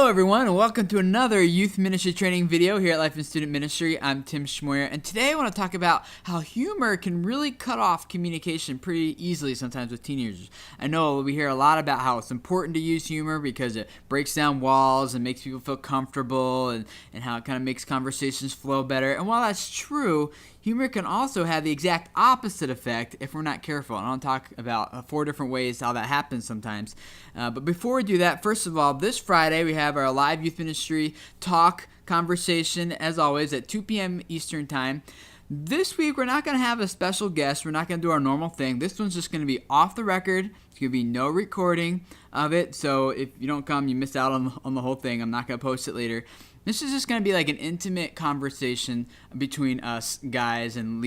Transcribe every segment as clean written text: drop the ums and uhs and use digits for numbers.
everyone, and welcome to another youth ministry training video here at Life and Student Ministry. I'm Tim Schmoyer, and today I want to talk about how humor can really cut off communication pretty easily sometimes with teenagers. I know we hear a lot about how it's important to use humor because it breaks down walls and makes people feel comfortable and how it kind of makes conversations flow better. And while that's true, humor can also have the exact opposite effect if we're not careful. And I'll talk about 4 different ways how that happens sometimes. But before we do that, first of all, this Friday we have our live youth ministry talk conversation, as always, at 2 p.m. Eastern Time. This week we're not going to have a special guest. We're not going to do our normal thing. This one's just going to be off the record. There's going to be no recording of it. So if you don't come, you miss out on the whole thing. I'm not going to post it later. This is just going to be like an intimate conversation between us guys and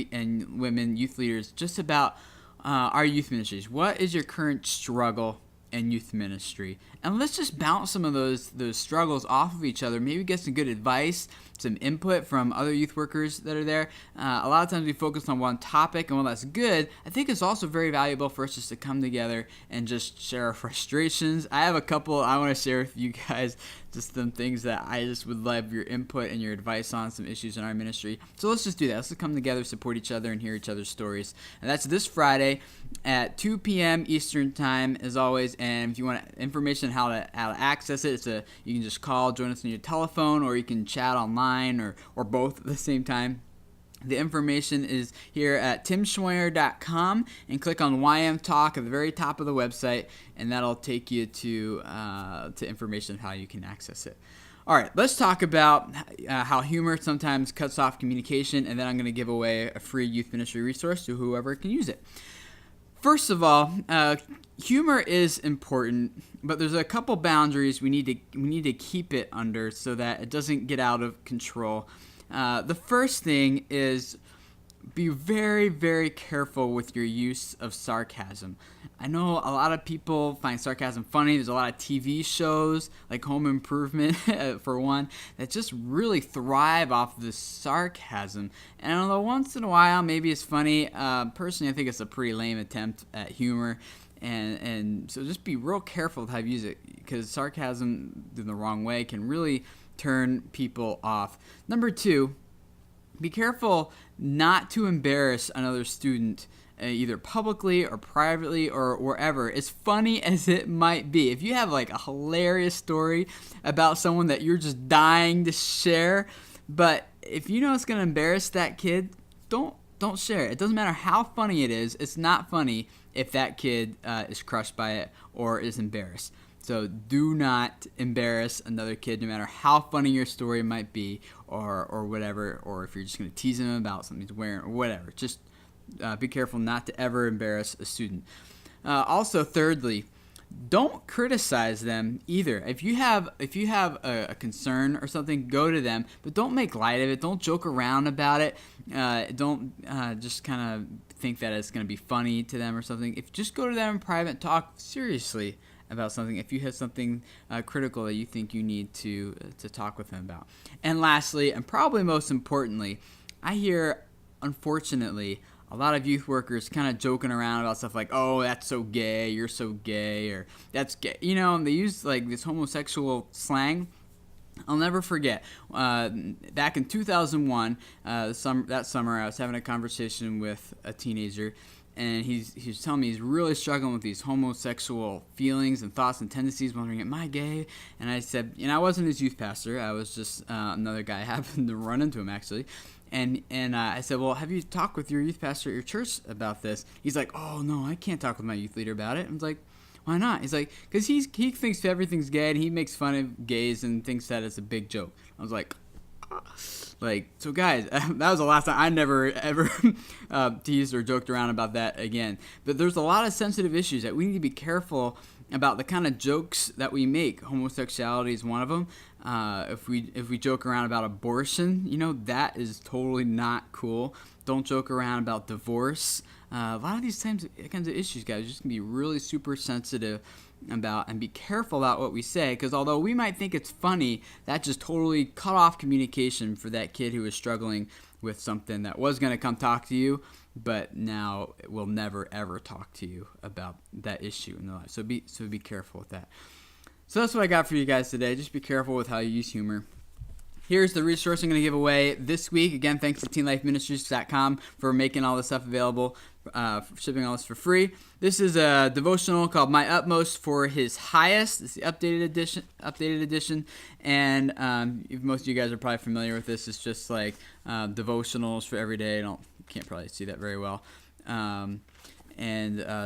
women, youth leaders, just about our youth ministries. What is your current struggle in youth ministry? And let's just bounce some of those struggles off of each other. Maybe get some good advice, some input from other youth workers that are there. A lot of times we focus on one topic, and while that's good, I think it's also very valuable for us just to come together and just share our frustrations. I have a couple I want to share with you guys, just some things that I just would love your input and your advice on, some issues in our ministry. So let's just do that. Let's just come together, support each other, and hear each other's stories. And that's this Friday at 2 p.m. Eastern Time, as always. And if you want information on how to access it, you can just call, join us on your telephone, or you can chat online, or both at the same time. The information is here at timschmoyer.com, and click on YM Talk at the very top of the website, and that'll take you to information on how you can access it. All right, let's talk about how humor sometimes cuts off communication, and then I'm going to give away a free youth ministry resource to whoever can use it. First of all, humor is important, but there's a couple boundaries we need to keep it under so that it doesn't get out of control. The first thing is be very, very careful with your use of sarcasm. I know a lot of people find sarcasm funny. There's a lot of TV shows like Home Improvement, for one, that just really thrive off of this sarcasm. And although once in a while maybe it's funny, personally I think it's a pretty lame attempt at humor. And so just be real careful with how you use it, because sarcasm in the wrong way can really turn people off. Number 2, be careful not to embarrass another student, either publicly or privately or wherever, as funny as it might be. If you have like a hilarious story about someone that you're just dying to share, but if you know it's going to embarrass that kid, don't share it. It doesn't matter how funny it is. It's not funny if that kid is crushed by it or is embarrassed. So do not embarrass another kid, no matter how funny your story might be, or whatever, or if you're just going to tease him about something he's wearing or whatever. Just be careful not to ever embarrass a student. Also, thirdly, don't criticize them either. If you have a concern or something, go to them, but don't make light of it. Don't joke around about it. Don't just kind of think that it's going to be funny to them or something. If just go to them in private, talk seriously about something if you have something critical that you think you need to talk with them about. And lastly, and probably most importantly, I hear, unfortunately, a lot of youth workers kind of joking around about stuff like, oh, that's so gay, you're so gay, or that's gay, and they use like this homosexual slang. I'll never forget, back in 2001, that summer, I was having a conversation with a teenager, and he's telling me he's really struggling with these homosexual feelings and thoughts and tendencies, wondering, am I gay? And I said, I wasn't his youth pastor. I was just another guy. I happened to run into him, actually. And I said, well, have you talked with your youth pastor at your church about this? He's like, oh, no, I can't talk with my youth leader about it. I was like, why not? He's like, because he thinks everything's gay, and he makes fun of gays and thinks that it's a big joke. I was like, so guys, that was the last time. I never ever teased or joked around about that again. But there's a lot of sensitive issues that we need to be careful about, the kind of jokes that we make. Homosexuality is one of them. If we joke around about abortion, that is totally not cool. Don't joke around about divorce. A lot of these kinds of issues, guys, just can be really super sensitive about, and be careful about what we say, because although we might think it's funny, that just totally cut off communication for that kid who is struggling with something that was going to come talk to you, but now will never ever talk to you about that issue in their life. So be careful with that. So that's what I got for you guys today. Just be careful with how you use humor. Here's the resource I'm going to give away this week. Again, thanks to teenlifeministries.com for making all this stuff available, for shipping all this for free. This is a devotional called My Utmost for His Highest. It's the updated edition. And most of you guys are probably familiar with this. It's just like devotionals for every day. You can't probably see that very well.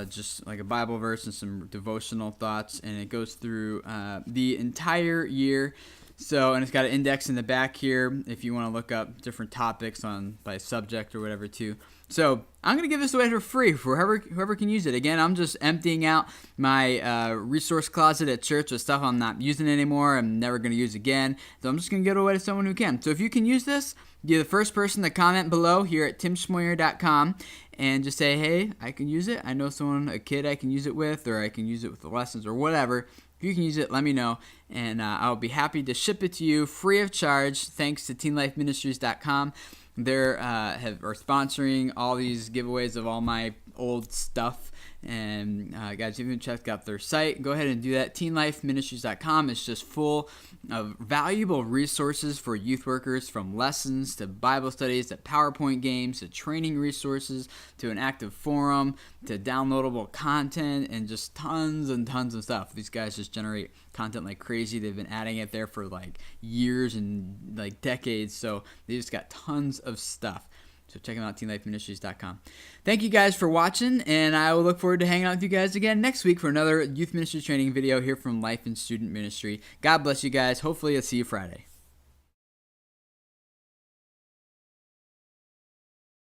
Just like a Bible verse and some devotional thoughts. And it goes through the entire year. So, and it's got an index in the back here if you want to look up different topics by subject or whatever too. So, I'm going to give this away for free for whoever can use it. Again, I'm just emptying out my resource closet at church with stuff I'm not using anymore. I'm never going to use again. So, I'm just going to give it away to someone who can. So, if you can use this, be the first person to comment below here at timschmoyer.com and just say, hey, I can use it. I know a kid I can use it with, or I can use it with the lessons or whatever. If you can use it, let me know, and I'll be happy to ship it to you free of charge, thanks to teenlifeministries.com. They're are sponsoring all these giveaways of all my old stuff. And guys, if you haven't checked out their site, go ahead and do that. teenlifeministries.com is just full of valuable resources for youth workers, from lessons to Bible studies to PowerPoint games to training resources to an active forum to downloadable content and just tons and tons of stuff. These guys just generate content like crazy. They've been adding it there for like years and like decades, so they just got tons of stuff. So check them out, teenlifeministries.com. Thank you guys for watching, and I will look forward to hanging out with you guys again next week for another youth ministry training video here from Life and Student Ministry. God bless you guys. Hopefully I'll see you Friday.